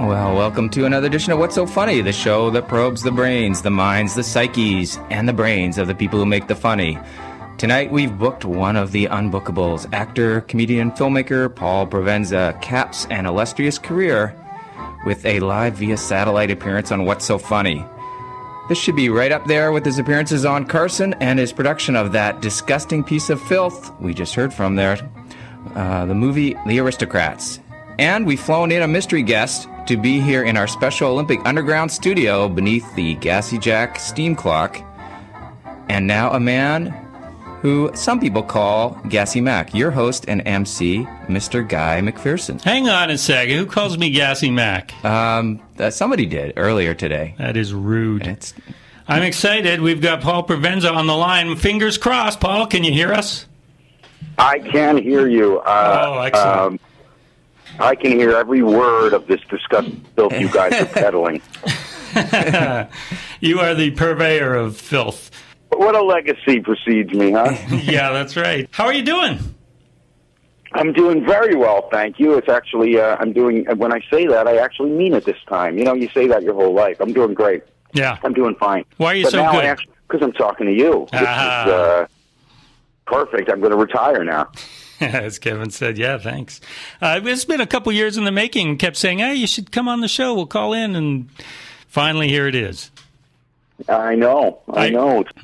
Well, welcome to another edition of What's So Funny, the show that probes the brains, the minds, the psyches, and the brains of the people who make the funny. Tonight, we've booked one of the unbookables. Actor, comedian, filmmaker Paul Provenza caps an illustrious career with a live via satellite appearance on What's So Funny. This should be right up there with his appearances on Carson and his production of that disgusting piece of filth we just heard from there, the movie The Aristocrats. And we've flown in a mystery guest to be here in our special Olympic Underground studio beneath the Gassy Jack steam clock. And now a man who some people call Gassy Mac, your host and MC, Mr. Guy McPherson. Hang on a second. Who calls me Gassy Mac? Somebody did earlier today. That is rude. I'm excited. We've got Paul Provenza on the line. Fingers crossed. Paul, can you hear us? I can hear you. Excellent. I can hear every word of this disgusting filth you guys are peddling. You are the purveyor of filth. What a legacy precedes me, huh? Yeah, that's right. How are you doing? I'm doing very well, thank you. It's actually, when I say that, I actually mean it this time. You know, you say that your whole life. I'm doing great. Yeah. I'm doing fine. Why are you so good? Because I'm talking to you. This is perfect. I'm going to retire now. As Kevin said, yeah, thanks. It's been a couple years in the making. Kept saying, hey, you should come on the show. We'll call in. And finally, here it is. I know.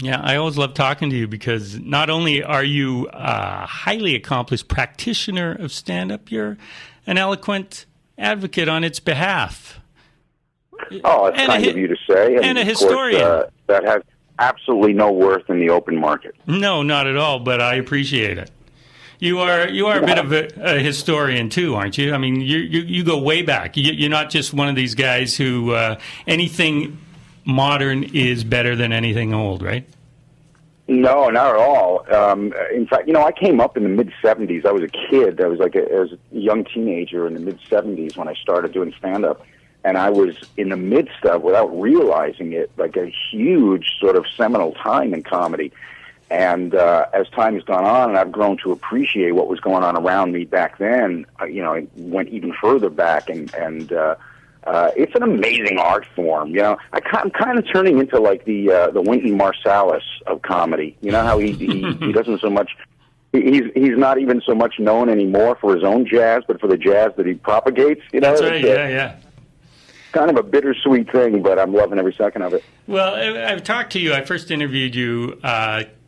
Yeah, I always love talking to you because not only are you a highly accomplished practitioner of stand-up, you're an eloquent advocate on its behalf. Oh, it's kind of you to say. And a historian. Course, that has absolutely no worth in the open market. No, not at all, but I appreciate it. You are a bit of a historian too, aren't you? I mean, you go way back. You're not just one of these guys who anything modern is better than anything old, right? No, not at all. In fact, I came up in the mid-'70s. I was a kid. I was a young teenager in the mid-'70s when I started doing stand-up. And I was in the midst of, without realizing it, like a huge sort of seminal time in comedy. And as time has gone on and I've grown to appreciate what was going on around me back then, I went even further back and it's an amazing art form. I'm kind of turning into like the Wynton Marsalis of comedy. You know how he doesn't so much, he's not even so much known anymore for his own jazz, but for the jazz that he propagates. That's right, yeah. Kind of a bittersweet thing, but I'm loving every second of it. Well, I've talked to you. I first interviewed you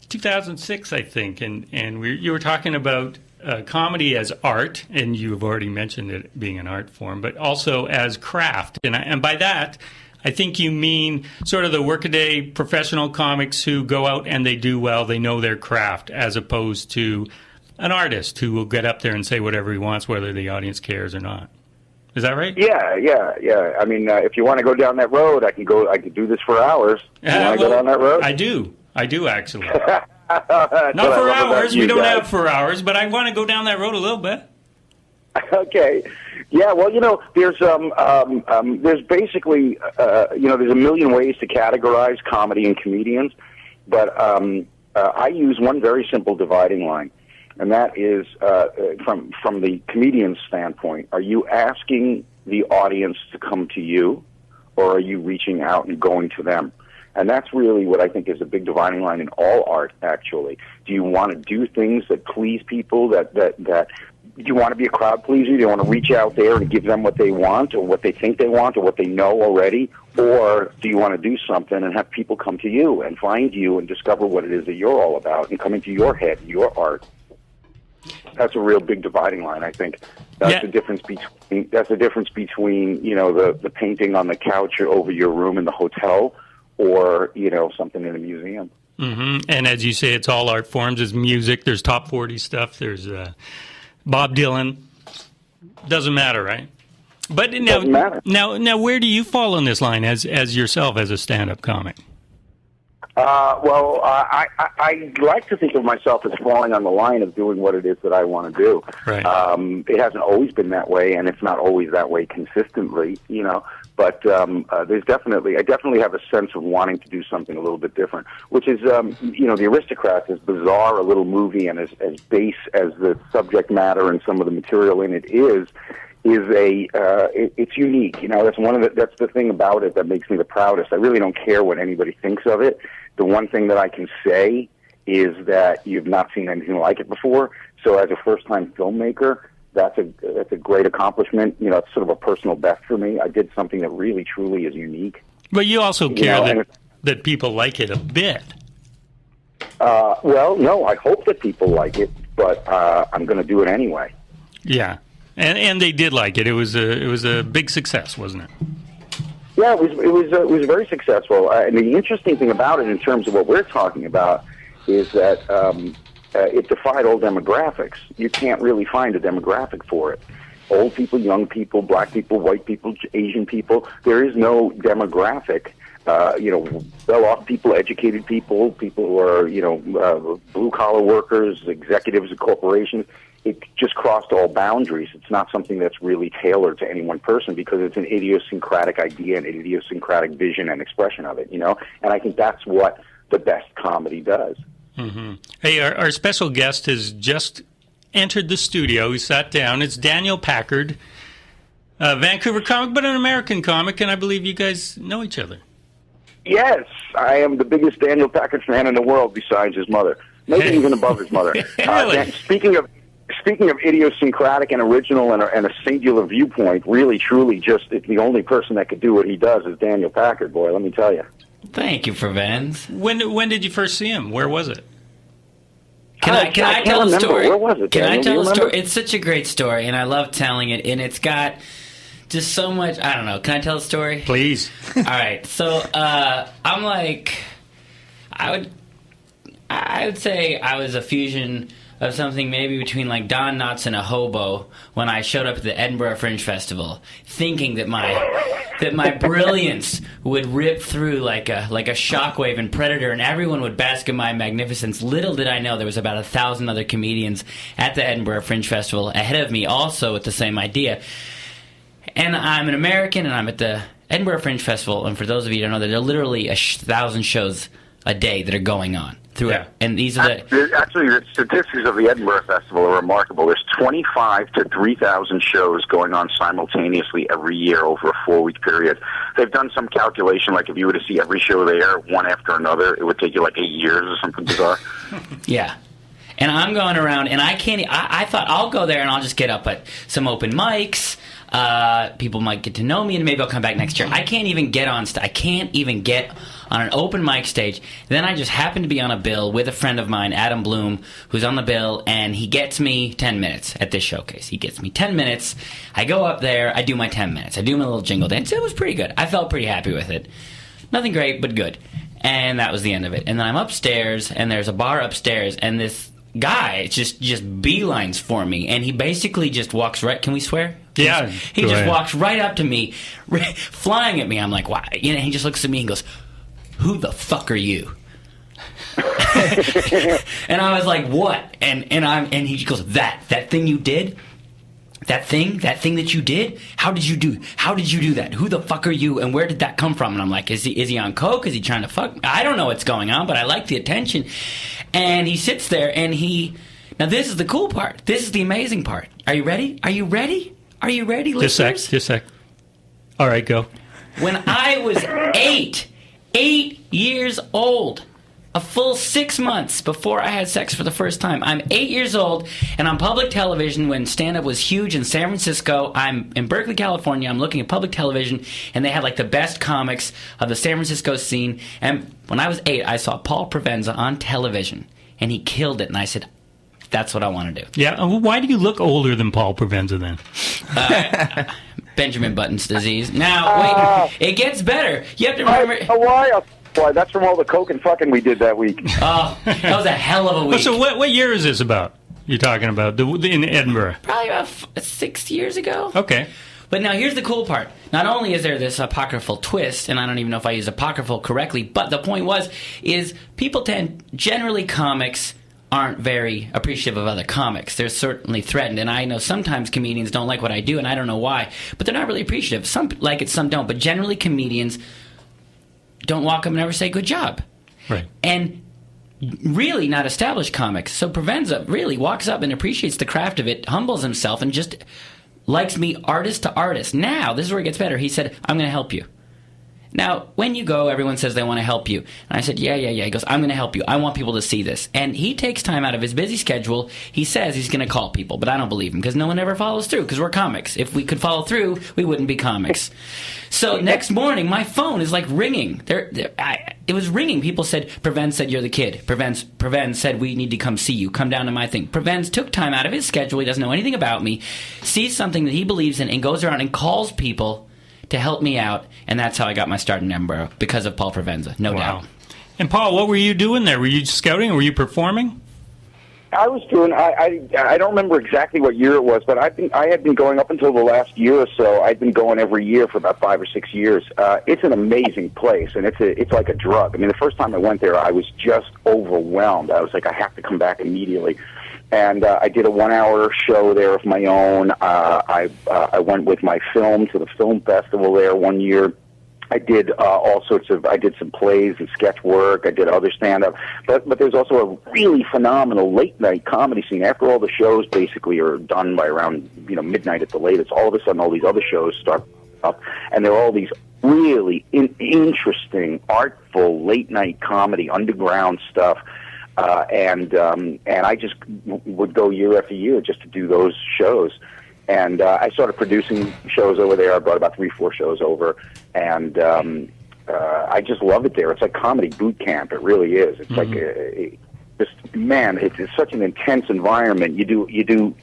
2006, I think, and you were talking about comedy as art, and you've already mentioned it being an art form, but also as craft. And by that, I think you mean sort of the workaday professional comics who go out and they do well, they know their craft, as opposed to an artist who will get up there and say whatever he wants, whether the audience cares or not. Is that right? Yeah. I mean, if you want to go down that road, I could do this for hours. You want to go down that road? I do actually. Not for hours. We don't have 4 hours, but I want to go down that road a little bit. Okay. Yeah. Well, there's basically, there's a million ways to categorize comedy and comedians, but I use one very simple dividing line. And that is, from the comedian's standpoint, are you asking the audience to come to you, or are you reaching out and going to them? And that's really what I think is a big dividing line in all art, actually. Do you want to do things that please people, that do you want to be a crowd pleaser? Do you want to reach out there and give them what they want, or what they think they want, or what they know already? Or do you want to do something and have people come to you and find you and discover what it is that you're all about and come into your head, your art? That's a real big dividing line, I think. That's the difference between the painting on the couch over your room in the hotel, or something in a museum. Mm-hmm. And as you say, it's all art forms. There's music. There's top 40 stuff. There's Bob Dylan. Doesn't matter, right? But Doesn't matter. Now, where do you fall on this line as yourself as a stand-up comic? I like to think of myself as falling on the line of doing what it is that I want to do. Right. It hasn't always been that way, and it's not always that way consistently, But I definitely have a sense of wanting to do something a little bit different, which is, The Aristocrats, as bizarre a little movie and as base as the subject matter and some of the material in it is, it's unique. You know, that's the thing about it that makes me the proudest. I really don't care what anybody thinks of it. The one thing that I can say is that you've not seen anything like it before. So as a first-time filmmaker, that's a great accomplishment. You know, it's sort of a personal best for me. I did something that really, truly is unique. But you also care that people like it a bit. Well, no, I hope that people like it, but I'm going to do it anyway. Yeah, and they did like it. It was a big success, wasn't it? Yeah, it was very successful. And the interesting thing about it, in terms of what we're talking about, is that it defied all demographics. You can't really find a demographic for it. Old people, young people, black people, white people, Asian people. There is no demographic. Well-off people, educated people, people who are, blue-collar workers, executives of corporations. It just crossed all boundaries. It's not something that's really tailored to any one person because it's an idiosyncratic idea, an idiosyncratic vision and expression of it, And I think that's what the best comedy does. Mm-hmm. Hey, our special guest has just entered the studio. He sat down. It's Daniel Packard, a Vancouver comic, but an American comic, and I believe you guys know each other. Yes, I am the biggest Daniel Packard fan in the world besides his mother. Maybe even above his mother. Really? Speaking of idiosyncratic and original and a singular viewpoint, really, truly, just the only person that could do what he does is Daniel Packard, boy, let me tell you. Thank you, Provenza. When did you first see him? Where was it? Can I tell the story? Where was it, Can Daniel? I tell the story? It's such a great story, and I love telling it, and it's got just so much, I don't know. Can I tell the story? Please. All right. So I'm like, I would say I was a fusion of something maybe between like Don Knotts and a hobo when I showed up at the Edinburgh Fringe Festival, thinking that my brilliance would rip through like a shockwave and Predator, and everyone would bask in my magnificence. Little did I know there was about 1,000 other comedians at the Edinburgh Fringe Festival ahead of me, also with the same idea. And I'm an American, and I'm at the Edinburgh Fringe Festival, and for those of you who don't know, there are literally 1,000 shows a day that are going on through it. And these are Actually, the statistics of the Edinburgh Festival are remarkable. There's 25 to 3,000 shows going on simultaneously every year over a 4-week period. They've done some calculation, like if you were to see every show there, one after another, it would take you like 8 years or something bizarre. Yeah. And I'm going around, and I thought I'll go there and I'll just get up at some open mics. People might get to know me, and maybe I'll come back next year. I can't even get on I can't even get on an open mic stage. Then I just happen to be on a bill with a friend of mine, Adam Bloom, who's on the bill, and he gets me 10 minutes at this showcase. He gets me 10 minutes. I go up there. I do my 10 minutes. I do my little jingle dance. It was pretty good. I felt pretty happy with it. Nothing great, but good. And that was the end of it. And then I'm upstairs, and there's a bar upstairs, and this guy just beelines for me, and he basically just walks right. Can we swear? Yeah. He just walks right up to me, flying at me. I'm like, why? He just looks at me and goes, "Who the fuck are you?" And I was like, "What?" And he goes, that thing you did, that thing that you did. How did you do that? Who the fuck are you? And where did that come from? And I'm like, is he on coke? Is he trying to fuck? I don't know what's going on, but I like the attention. And he sits there, and now this is the cool part. This is the amazing part. Are you ready? Are you ready? Are you ready, listeners? Just sec. All right, go. When I was 8 years old, a full 6 months before I had sex for the first time, I'm 8 years old, and on public television when stand-up was huge in San Francisco. I'm in Berkeley, California. I'm looking at public television, and they had like the best comics of the San Francisco scene. And when I was 8, I saw Paul Provenza on television, and he killed it, and I said, that's what I want to do. Yeah. Why do you look older than Paul Provenza then? Benjamin Button's disease. Now, wait, it gets better. You have to remember. Why? That's from all the coke and fucking we did that week. Oh, that was a hell of a week. So what year is this about? You're talking about in Edinburgh? Probably about 6 years ago. Okay. But now here's the cool part. Not only is there this apocryphal twist, and I don't even know if I use apocryphal correctly, but the point is people generally comics aren't very appreciative of other comics. They're certainly threatened, and I know sometimes comedians don't like what I do, and I don't know why, but they're not really appreciative. Some like it, some don't, but generally comedians don't walk up and ever say good job. Right. And really not established comics. So Provenza really walks up and appreciates the craft of it, humbles himself, and just likes me artist to artist. Now, this is where it gets better. He said, I'm going to help you. Now, when you go, everyone says they want to help you. And I said, yeah. He goes, I'm going to help you. I want people to see this. And he takes time out of his busy schedule. He says he's going to call people, but I don't believe him because no one ever follows through because we're comics. If we could follow through, we wouldn't be comics. So next morning, my phone is like ringing. It was ringing. People said, Provenza said you're the kid. Provenza said we need to come see you. Come down to my thing. Provenza took time out of his schedule. He doesn't know anything about me, sees something that he believes in, and goes around and calls people to help me out, and that's how I got my start in Edinburgh, because of Paul Provenza, no doubt. And Paul, what were you doing there? Were you scouting or were you performing? I was doing. I don't remember exactly what year it was, but I had been going up until the last year or so. I'd been going every year for about 5 or 6 years. It's an amazing place, and it's like a drug. I mean, the first time I went there, I was just overwhelmed. I was like, I have to come back immediately. And I did a 1-hour show there of my own. I went with my film to the film festival there one year. I did I did some plays and sketch work. I did other stand-up. But there's also a really phenomenal late-night comedy scene. After all the shows basically are done by around midnight at the latest, all of a sudden all these other shows start up, and there are all these really interesting, artful, late-night comedy, underground stuff. And I just would go year after year just to do those shows. And I started producing shows over there. I brought about 3-4 shows over, and I just love it there. It's like comedy boot camp. It really is. It's like it's such an intense environment. You do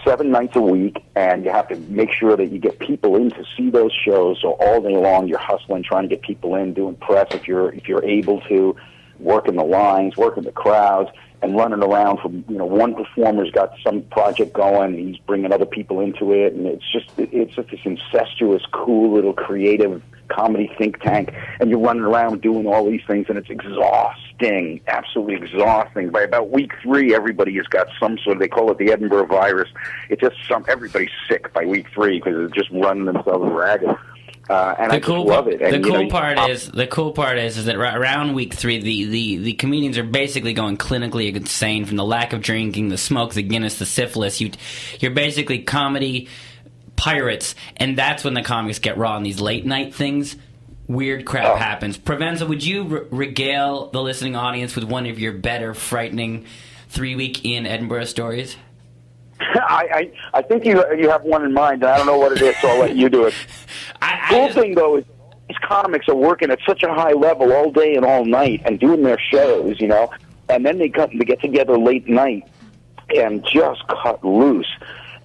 7 nights a week, and you have to make sure that you get people in to see those shows. So all day long, you're hustling, trying to get people in, doing press if you're able to. Working the lines, working the crowds, and running around from, one performer's got some project going, and he's bringing other people into it, and it's just this incestuous, cool little creative comedy think tank, and you're running around doing all these things, and it's exhausting, absolutely exhausting. By about week 3, everybody has got some sort of, they call it the Edinburgh virus. It's just everybody's sick by week 3 because they're just running themselves ragged. And I just love it. And, the cool part is that around week 3, the comedians are basically going clinically insane from the lack of drinking, the smoke, the Guinness, the syphilis. You're basically comedy pirates, and that's when the comics get raw on these late night things. Weird crap happens. Provenza, would you regale the listening audience with one of your better, frightening 3-week in Edinburgh stories? I think you have one in mind, and I don't know what it is, so I'll let you do it. The thing, though, is these comics are working at such a high level all day and all night and doing their shows, and then they get together late night and just cut loose,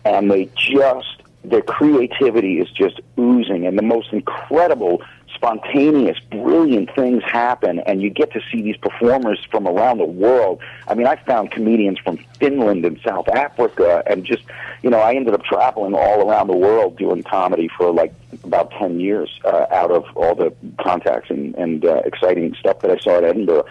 and their creativity is just oozing, and the most incredible, spontaneous, brilliant things happen, and you get to see these performers from around the world. I mean, I found comedians from Finland and South Africa, and just, I ended up traveling all around the world doing comedy for like about 10 years out of all the contacts and exciting stuff that I saw at Edinburgh.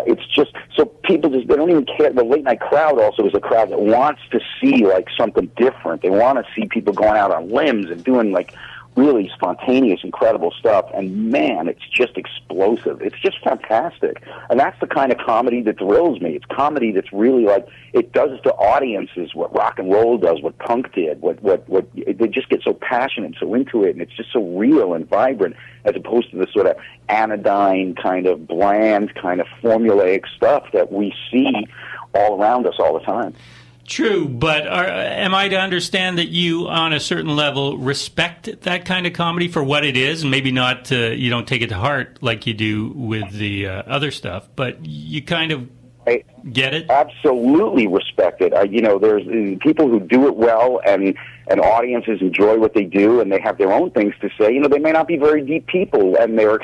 It's just, so people they don't even care. The late night crowd also is a crowd that wants to see like something different. They want to see people going out on limbs and doing like really spontaneous, incredible stuff. And man, it's just explosive. It's just fantastic. And that's the kind of comedy that thrills me. It's comedy that's really like, it does to audiences what rock and roll does, what punk did, what they just get so passionate, so into it, and it's just so real and vibrant, as opposed to the sort of anodyne, kind of bland, kind of formulaic stuff that we see all around us all the time. True, but am I to understand that you, on a certain level, respect that kind of comedy for what it is, and maybe not, you don't take it to heart like you do with the other stuff, but you kind of get it? Absolutely respect it. There's people who do it well, and audiences enjoy what they do, and they have their own things to say. They may not be very deep people, and their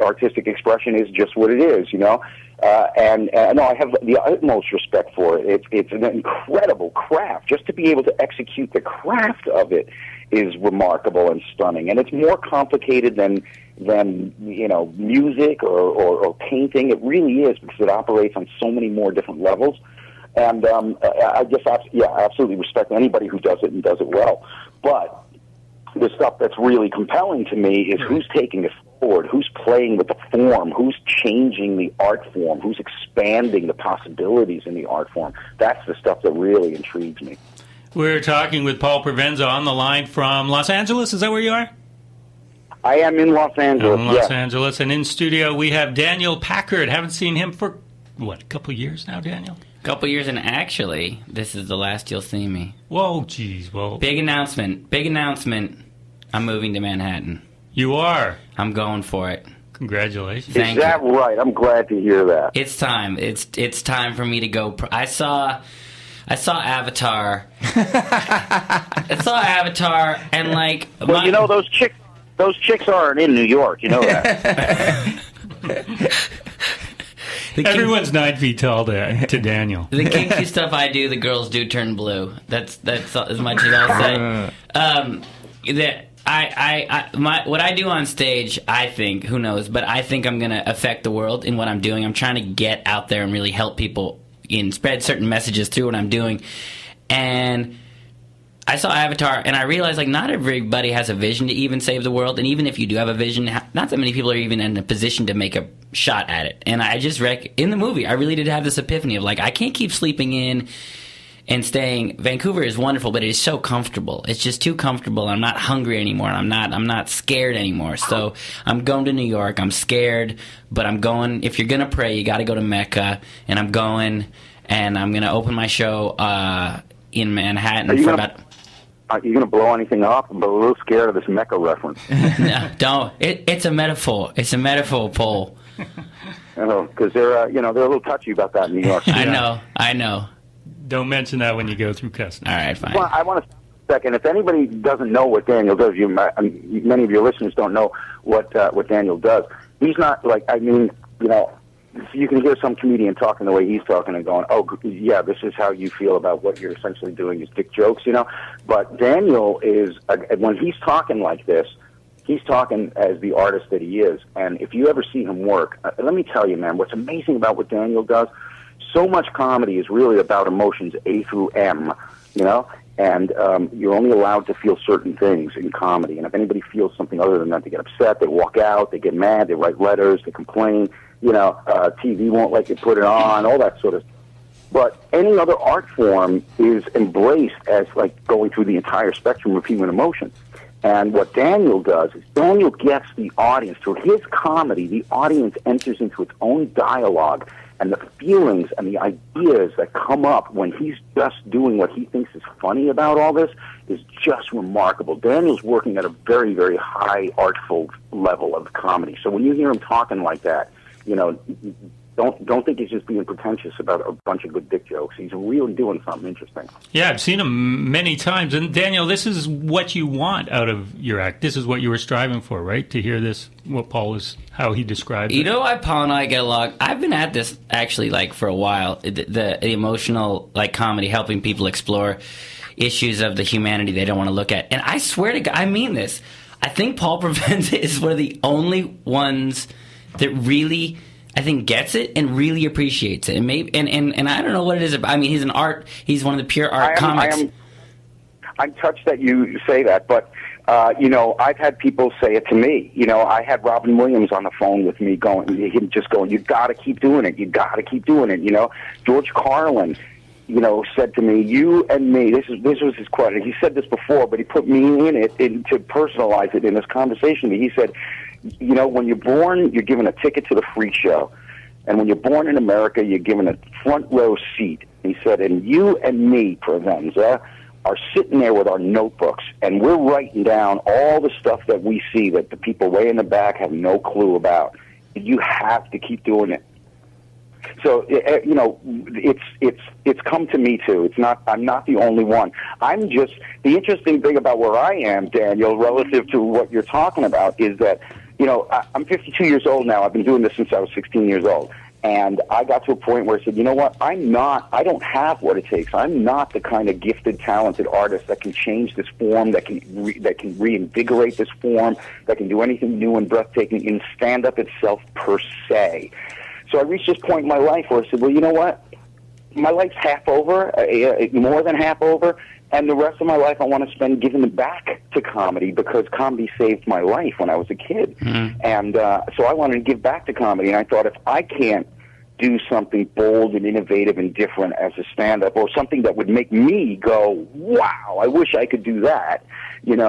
artistic expression is just what it is, And no, I have the utmost respect for it. It's an incredible craft. Just to be able to execute the craft of it is remarkable and stunning. And it's more complicated than music or painting. It really is, because it operates on so many more different levels. And I just absolutely respect anybody who does it and does it well. But the stuff that's really compelling to me is who's taking it forward, who's playing with the form, who's changing the art form, who's expanding the possibilities in the art form. That's the stuff that really intrigues me. We're talking with Paul Provenza on the line from Los Angeles. Is that where you are? I am in Los Angeles. In Los Angeles. And in studio, we have Daniel Packard. Haven't seen him for, a couple of years now, Daniel? Couple years, and actually, this is the last you'll see me. Whoa, geez. Well, Big announcement. I'm moving to Manhattan. You are? I'm going for it. Congratulations. Is that right? I'm glad to hear that. It's time. It's time for me to go. I saw Avatar. And like. Well, you know those chicks aren't in New York. You know that. Everyone's 9 feet tall to Daniel. The kinky stuff I do, the girls do turn blue. That's as much as I'll say. What I do on stage, I think, who knows, but I think I'm going to affect the world in what I'm doing. I'm trying to get out there and really help people and spread certain messages through what I'm doing. And I saw Avatar, and I realized, like, not everybody has a vision to even save the world. And even if you do have a vision, not that many people are even in a position to make a shot at it. And I just in the movie, I really did have this epiphany of, like, I can't keep sleeping in and staying. Vancouver is wonderful, but it is so comfortable. It's just too comfortable. I'm not hungry anymore. I'm not scared anymore. So I'm going to New York. I'm scared, but I'm going. If you're going to pray, you got to go to Mecca. And I'm going, and I'm going to open my show in Manhattan for about... Are you going to blow anything up? I'm a little scared of this Mecca reference. No, don't. It's a metaphor. It's a metaphor, Paul. Because they're a little touchy about that in New York. I know. Don't mention that when you go through customs. All right, fine. Well, I want to second. If anybody doesn't know what Daniel does, many of your listeners don't know what Daniel does. He's not like, you can hear some comedian talking the way he's talking and going, oh, yeah, this is how you feel about what you're essentially doing is dick jokes, But Daniel is, when he's talking like this, he's talking as the artist that he is. And if you ever see him work, let me tell you, man, what's amazing about what Daniel does, so much comedy is really about emotions A through M, and you're only allowed to feel certain things in comedy. And if anybody feels something other than that, they get upset, they walk out, they get mad, they write letters, they complain, TV won't let you put it on, all that sort of stuff. But any other art form is embraced as like going through the entire spectrum of human emotion. And what Daniel does is Daniel gets the audience, through his comedy, the audience enters into its own dialogue, and the feelings and the ideas that come up when he's just doing what he thinks is funny about all this is just remarkable. Daniel's working at a very, very high artful level of comedy. So when you hear him talking like that, don't think he's just being pretentious about a bunch of good dick jokes. He's really doing something interesting. Yeah, I've seen him many times. And Daniel, this is what you want out of your act. This is what you were striving for, right? To hear this, what Paul is, how he describes it. You know why Paul and I get along? I've been at this actually like for a while. The emotional like comedy, helping people explore issues of the humanity they don't want to look at. And I swear to God, I mean this. I think Paul Provenza is one of the only ones that really, I think, gets it and really appreciates it. And maybe and I don't know what it is about. I mean, he's one of the pure art comics. I'm touched that you say that, but I've had people say it to me. I had Robin Williams on the phone with me him just going, you got to keep doing it. You got to keep doing it. George Carlin, said to me, you and me, this was his quote. He said this before, but he put me in it to personalize it in this conversation. He said, when you're born, you're given a ticket to the freak show. And when you're born in America, you're given a front row seat. He said, and you and me, Provenza, are sitting there with our notebooks, and we're writing down all the stuff that we see that the people way in the back have no clue about. You have to keep doing it. So, it's come to me too. I'm not the only one. The interesting thing about where I am, Daniel, relative to what you're talking about is that, I'm 52 years old now. I've been doing this since I was 16 years old. And I got to a point where I said, you know what, I don't have what it takes. I'm not the kind of gifted, talented artist that can change this form, that can reinvigorate this form, that can do anything new and breathtaking in stand-up itself per se. So I reached this point in my life where I said, well, you know what, my life's half over, more than half over, and the rest of my life I want to spend giving it back to comedy because comedy saved my life when I was a kid. Mm-hmm. And so I wanted to give back to comedy, and I thought if I can't do something bold and innovative and different as a stand-up, or something that would make me go, wow, I wish I could do that, then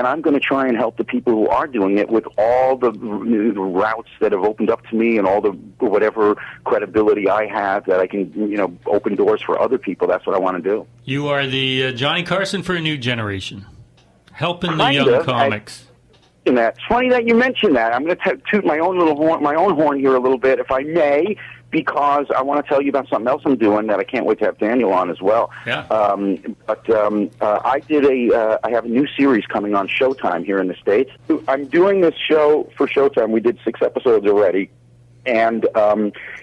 I'm going to try and help the people who are doing it with all the routes that have opened up to me and all the whatever credibility I have that I can, open doors for other people. That's what I want to do. You are the Johnny Carson for a new generation, helping the young comics. It's funny that you mentioned that. I'm going to toot my own horn here a little bit, if I may, because I want to tell you about something else I'm doing that I can't wait to have Daniel on as well. Yeah. I have a new series coming on Showtime here in the States. I'm doing this show for Showtime. We did 6 episodes already, and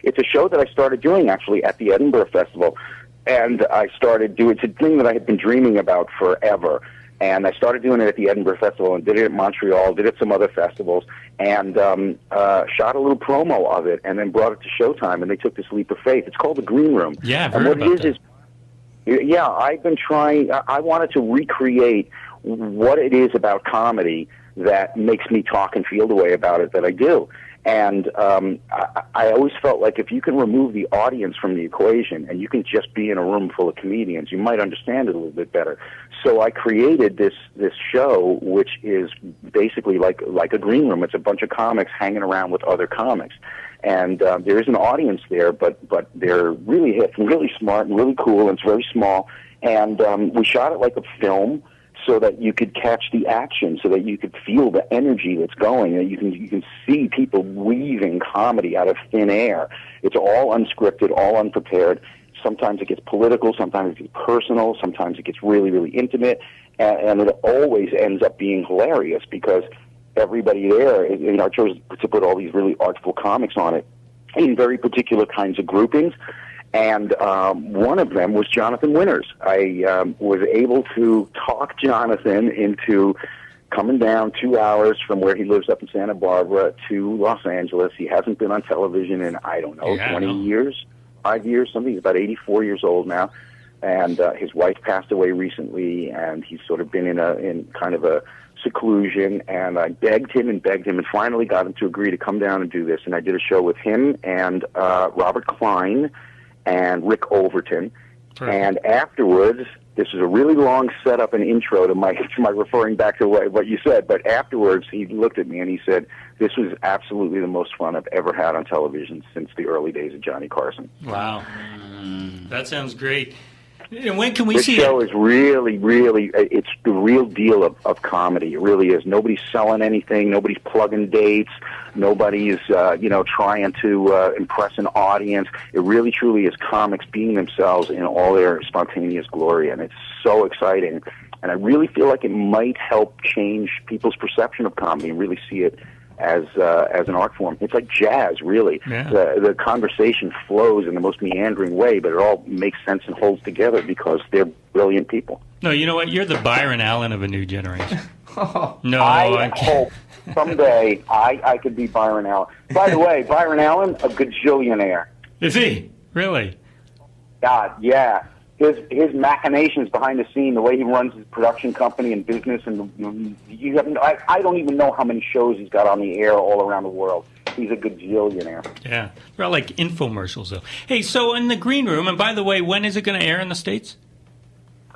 it's a show that I started doing actually at the Edinburgh Festival, and I started doing. It's a thing that I had been dreaming about forever. And I started doing it at the Edinburgh Festival and did it at Montreal, did it at some other festivals, and shot a little promo of it and then brought it to Showtime, and they took this leap of faith. It's called The Green Room. Yeah, I've heard about that. Yeah, I've been trying. I wanted to recreate what it is about comedy that makes me talk and feel the way about it that I do. And I always felt like if you can remove the audience from the equation and you can just be in a room full of comedians, you might understand it a little bit better. So I created this show, which is basically like a green room. It's a bunch of comics hanging around with other comics. And there is an audience there, but they're really hip and really smart and really cool, and it's very small. And we shot it like a film, so that you could catch the action, so that you could feel the energy that's going, and you can see people weaving comedy out of thin air. It's all unscripted, all unprepared. Sometimes it gets political, sometimes it gets personal, sometimes it gets really, really intimate, and it always ends up being hilarious because everybody there, I chose to put all these really artful comics on it in very particular kinds of groupings. And one of them was Jonathan Winters. I was able to talk Jonathan into coming down 2 hours from where he lives up in Santa Barbara to Los Angeles. He hasn't been on television in, 20 years, 5 years, something. He's about 84 years old now. And his wife passed away recently, and he's sort of been in kind of a seclusion. And I begged him and finally got him to agree to come down and do this. And I did a show with him and Robert Klein and Rick Overton. Perfect. And afterwards, this is a really long setup and intro to my referring back to what you said, but afterwards he looked at me and he said, this was absolutely the most fun I've ever had on television since the early days of Johnny Carson. Wow. That sounds great. And when can we see it? This show is really, really, it's the real deal of comedy. It really is. Nobody's selling anything. Nobody's plugging dates. Nobody's, trying to impress an audience. It really, truly is comics being themselves in all their spontaneous glory, and it's so exciting. And I really feel like it might help change people's perception of comedy and really see it as an art form. It's like jazz, really. Yeah. The conversation flows in the most meandering way, but it all makes sense and holds together because they're brilliant people. No, you know what? You're the Byron Allen of a new generation. No, I hope someday I could be Byron Allen. By the way, Byron Allen, a gajillionaire. Is he? Really? God, yeah. His machinations behind the scene, the way he runs his production company and business, and I don't even know how many shows he's got on the air all around the world. He's a gajillionaire. Yeah, they're all like infomercials, though. Hey, so in the Green Room, and by the way, when is it going to air in the States?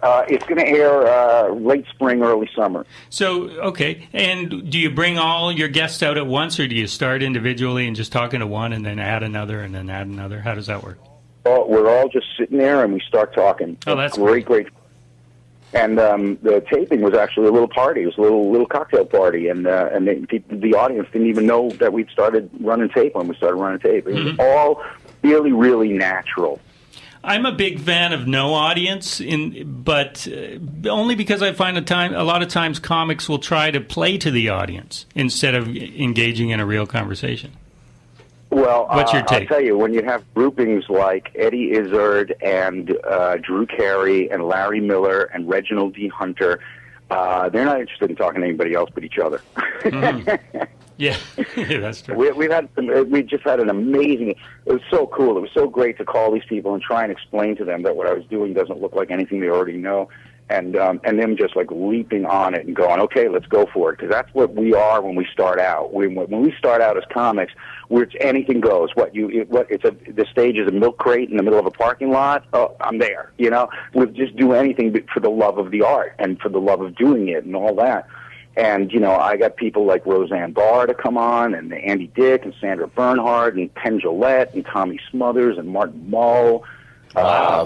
It's going to air late spring, early summer. So, okay. And do you bring all your guests out at once, or do you start individually and just talking to one and then add another and then add another? How does that work? We're all just sitting there and we start talking. Oh, that's great. And the taping was actually a little party. It was a little cocktail party, and the audience didn't even know that we'd started running tape when we started running tape. It was all really, really natural. I'm a big fan of no audience, but only because I find a lot of times comics will try to play to the audience instead of engaging in a real conversation. Well, what's your take? I'll tell you, when you have groupings like Eddie Izzard and Drew Carey and Larry Miller and Reginald D. Hunter, they're not interested in talking to anybody else but each other. Yeah, that's true. We just had an amazing. It was so cool. It was so great to call these people and try and explain to them that what I was doing doesn't look like anything they already know. and them just like leaping on it and going, okay, let's go for it, because that's what we are when we start out. When we start out as comics, where it's anything goes. The stage is a milk crate in the middle of a parking lot. Oh, I'm there. We'll just do anything for the love of the art and for the love of doing it and all that. And, I got people like Roseanne Barr to come on, and Andy Dick and Sandra Bernhard and Penn Jillette and Tommy Smothers and Martin Mull. Wow.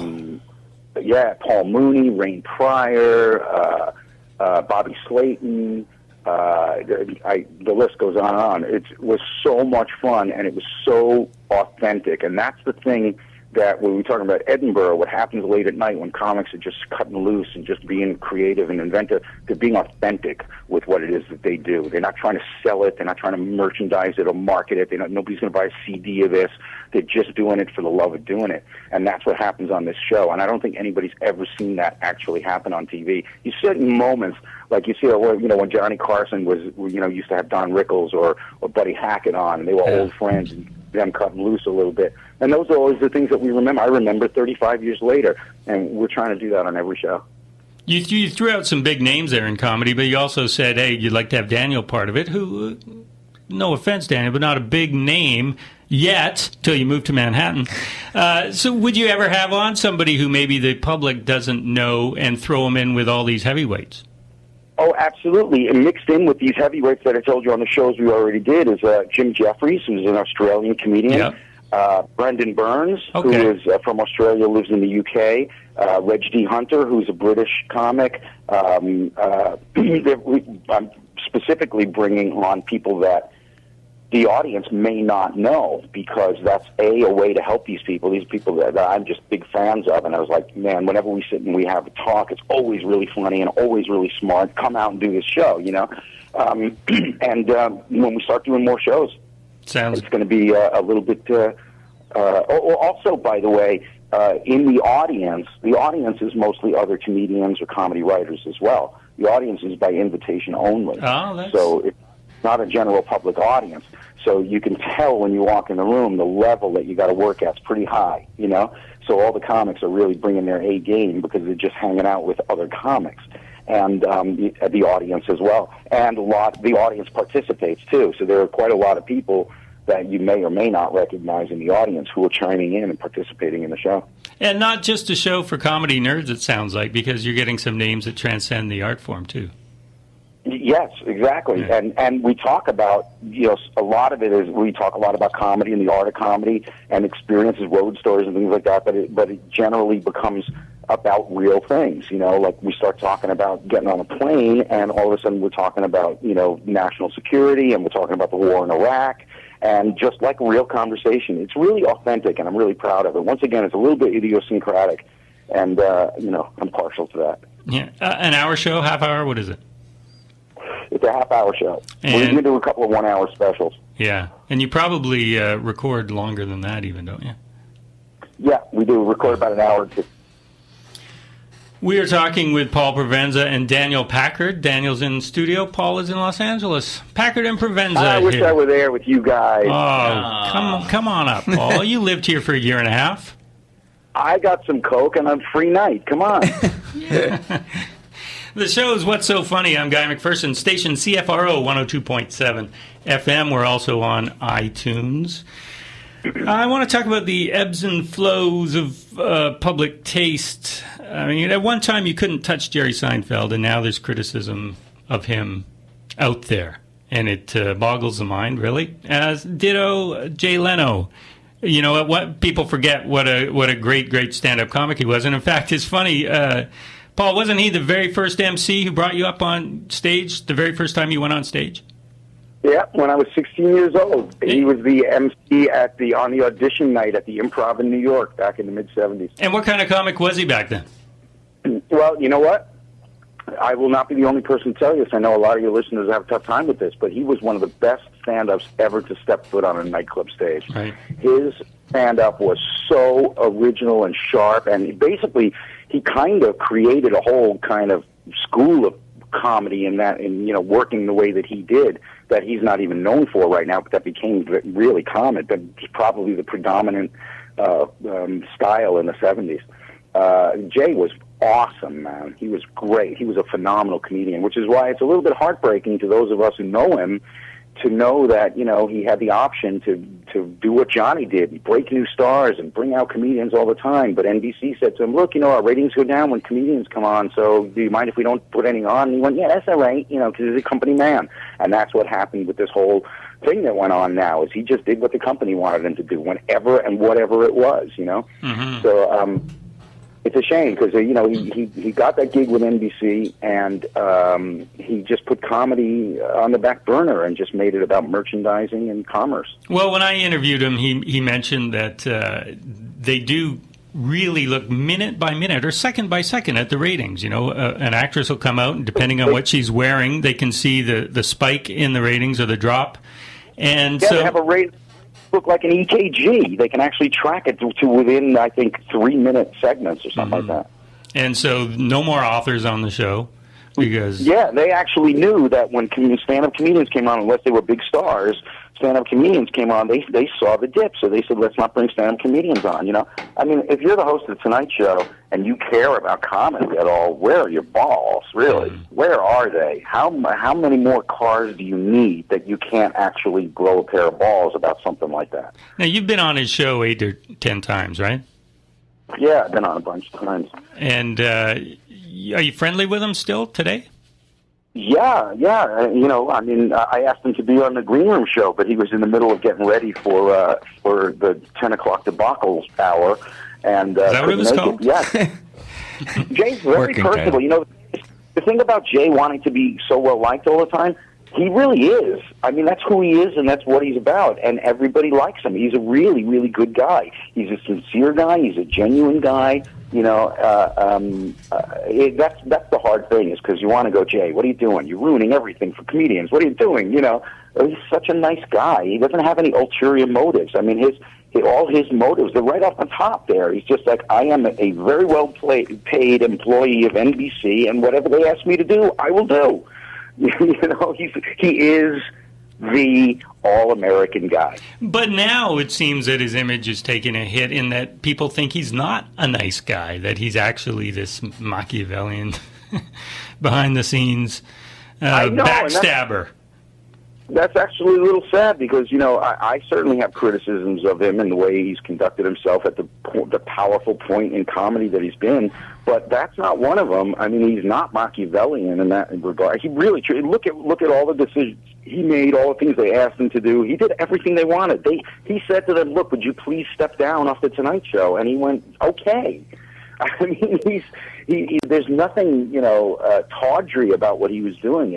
Paul Mooney, Rain Pryor, Bobby Slayton. The list goes on and on. It was so much fun, and it was so authentic. And that's the thing that when we're talking about Edinburgh, what happens late at night when comics are just cutting loose and just being creative and inventive, they're being authentic with what it is that they do. They're not trying to sell it. They're not trying to merchandise it or market it. Nobody's going to buy a CD of this. They're just doing it for the love of doing it. And that's what happens on this show. And I don't think anybody's ever seen that actually happen on TV. You see certain moments, like you see, when Johnny Carson used to have Don Rickles or Buddy Hackett on, and they were old friends, and them cutting loose a little bit. And those are always the things that we remember. I remember 35 years later, and we're trying to do that on every show. You threw out some big names there in comedy, but you also said, hey, you'd like to have Daniel part of it, who, no offense, Daniel, but not a big name yet, till you move to Manhattan. So would you ever have on somebody who maybe the public doesn't know and throw them in with all these heavyweights? Oh, absolutely. And mixed in with these heavyweights that I told you on the shows we already did is Jim Jeffries, who's an Australian comedian. Yep. Brendan Burns, who is from Australia, lives in the UK. Reg D. Hunter, who's a British comic. I'm specifically bringing on people that the audience may not know, because that's a way to help these people that I'm just big fans of. And I was like, man, whenever we sit and we have a talk, it's always really funny and always really smart. Come out and do this show, and when we start doing more shows, it's going to be a little bit. Also, by the way, in the audience is mostly other comedians or comedy writers as well. The audience is by invitation only. So it's not a general public audience. So you can tell when you walk in the room, the level that you got to work at is pretty high, So all the comics are really bringing their A game because they're just hanging out with other comics. And the audience as well. And the audience participates too. So there are quite a lot of people that you may or may not recognize in the audience who are chiming in and participating in the show. And not just a show for comedy nerds, it sounds like, because you're getting some names that transcend the art form too. Yes, exactly. Yeah. And we talk about, a lot of it is, we talk a lot about comedy and the art of comedy and experiences, road stories and things like that, but it generally becomes about real things, like we start talking about getting on a plane and all of a sudden we're talking about, national security, and we're talking about the war in Iraq, and just like a real conversation. It's really authentic, and I'm really proud of it. Once again, it's a little bit idiosyncratic, and, I'm partial to that. Yeah. An hour show, half hour, what is it? It's a half-hour show. We're going to do a couple of one-hour specials. Yeah, and you probably record longer than that even, don't you? Yeah, we do. Record about an hour. We are talking with Paul Provenza and Daniel Packard. Daniel's in studio. Paul is in Los Angeles. Packard and Provenza. I wish I were there with you guys. Oh, come on up, Paul. You lived here for a year and a half. I got some Coke and a free night. Come on. Yeah. The show is What's So Funny. I'm Guy McPherson, station CFRO 102.7 FM. We're also on iTunes. I want to talk about the ebbs and flows of public taste. I mean, at one time you couldn't touch Jerry Seinfeld, and now there's criticism of him out there. And it boggles the mind, really. As ditto Jay Leno. What people forget what a great stand-up comic he was. And in fact, it's funny, Paul, wasn't he the very first MC who brought you up on stage the very first time you went on stage? Yeah, when I was 16 years old. He was the MC on the audition night at the Improv in New York back in the mid-'70s. And what kind of comic was he back then? Well, you know what? I will not be the only person to tell you this. I know a lot of your listeners have a tough time with this, but he was one of the best stand-ups ever to step foot on a nightclub stage. Right. His stand-up was so original and sharp, and basically he kind of created a whole kind of school of comedy in that, and working the way that he did, that he's not even known for right now, but that became really common. That was probably the predominant style in the 70s. Jay was awesome, man. He was great. He was a phenomenal comedian, which is why it's a little bit heartbreaking to those of us who know him to know that, he had the option to do what Johnny did, break new stars and bring out comedians all the time. But NBC said to him, look, our ratings go down when comedians come on, so do you mind if we don't put any on? And he went, yeah, that's all right, because he's a company man. And that's what happened with this whole thing that went on now, is he just did what the company wanted him to do whenever and whatever it was, Mm-hmm. So, it's a shame because he got that gig with NBC and he just put comedy on the back burner and just made it about merchandising and commerce. Well, when I interviewed him, he mentioned that they do really look minute by minute or second by second at the ratings. An actress will come out and depending on what she's wearing, they can see the spike in the ratings or the drop. And yeah, so they have a rate. Look like an EKG. They can actually track it to within, I think, 3-minute segments or something like that. And so no more authors on the show because... Yeah, they actually knew that when stand-up comedians came on, unless they were big stars, stand-up comedians came on, they saw the dip. So they said, let's not bring stand-up comedians on, I mean, if you're the host of The Tonight Show and you care about comedy at all, where are your balls, really? Where are they? How many more cars do you need that you can't actually grow a pair of balls about something like that? Now, you've been on his show 8 or 10 times, right? Yeah, I've been on a bunch of times. And are you friendly with him still today? Yeah. I mean, I asked him to be on the Green Room show, but he was in the middle of getting ready for the 10 o'clock debacle hour. And is that what it was called? Yeah. Jay's very personable. The thing about Jay wanting to be so well liked all the time, he really is. I mean, that's who he is, and that's what he's about. And everybody likes him. He's a really, really good guy. He's a sincere guy. He's a genuine guy. That's the hard thing, is because you want to go, Jay, what are you doing? You're ruining everything for comedians. What are you doing? He's such a nice guy. He doesn't have any ulterior motives. I mean, all his motives, they're right off the top there. He's just like, I am a very well-paid employee of NBC, and whatever they ask me to do, I will do. He is the all-American guy. But now it seems that his image is taking a hit in that people think he's not a nice guy, that he's actually this Machiavellian, behind-the-scenes backstabber. That's actually a little sad because, I certainly have criticisms of him and the way he's conducted himself at the powerful point in comedy that he's been, but that's not one of them. I mean, he's not Machiavellian in that regard. He really, look at all the decisions he made, all the things they asked him to do. He did everything they wanted. He said to them, look, would you please step down off the Tonight Show? And he went, okay. I mean, there's nothing, tawdry about what he was doing.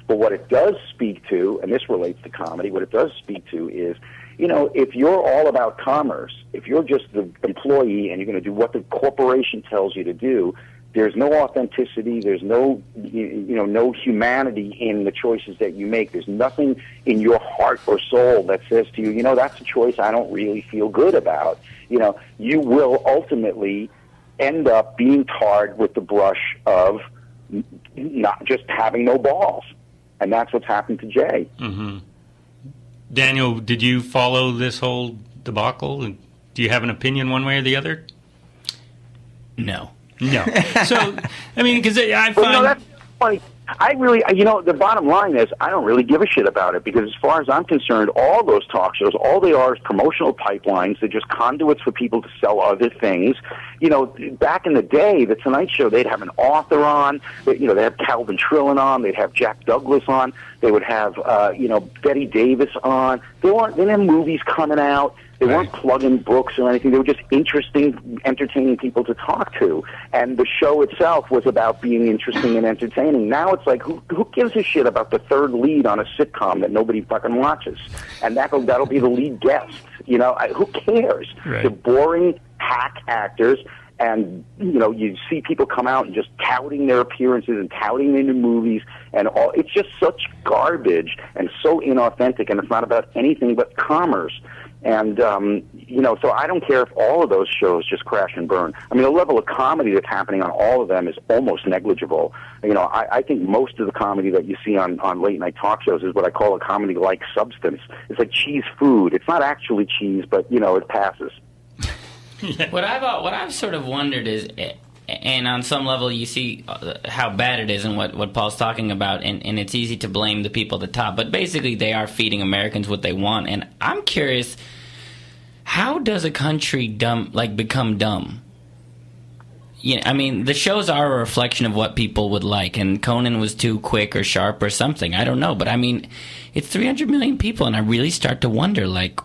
But what it does speak to, and this relates to comedy, what it does speak to is, if you're all about commerce, if you're just the employee and you're going to do what the corporation tells you to do, there's no authenticity, there's no, no humanity in the choices that you make. There's nothing in your heart or soul that says to you, that's a choice I don't really feel good about. You will ultimately end up being tarred with the brush of not just having no balls. And that's what's happened to Jay. Mm-hmm. Daniel, did you follow this whole debacle? Do you have an opinion one way or the other? No. So, I mean, because I find... that's funny. I really, the bottom line is I don't really give a shit about it because as far as I'm concerned, all those talk shows, all they are is promotional pipelines. They're just conduits for people to sell other things. Back in the day, The Tonight Show, they'd have an author on. They'd have Calvin Trillin on. They'd have Jack Douglas on. They would have, Betty Davis on. They didn't have movies coming out. They weren't plugging books or anything. They were just interesting, entertaining people to talk to. And the show itself was about being interesting and entertaining. Now it's like, who gives a shit about the third lead on a sitcom that nobody fucking watches? And that'll be the lead guest. Who cares? Right. They're boring hack actors. And, you see people come out and just touting their appearances and touting their new movies and all. It's just such garbage and so inauthentic, and it's not about anything but commerce. And, so I don't care if all of those shows just crash and burn. I mean, the level of comedy that's happening on all of them is almost negligible. I think most of the comedy that you see on late-night talk shows is what I call a comedy-like substance. It's like cheese food. It's not actually cheese, but, it passes. What I've sort of wondered is, And on some level, you see how bad it is and what Paul's talking about, and it's easy to blame the people at the top. But basically, they are feeding Americans what they want. And I'm curious, how does a country become dumb? Yeah, I mean, the shows are a reflection of what people would like, and Conan was too quick or sharp or something. I don't know, but I mean, it's 300 million people, and I really start to wonder, like,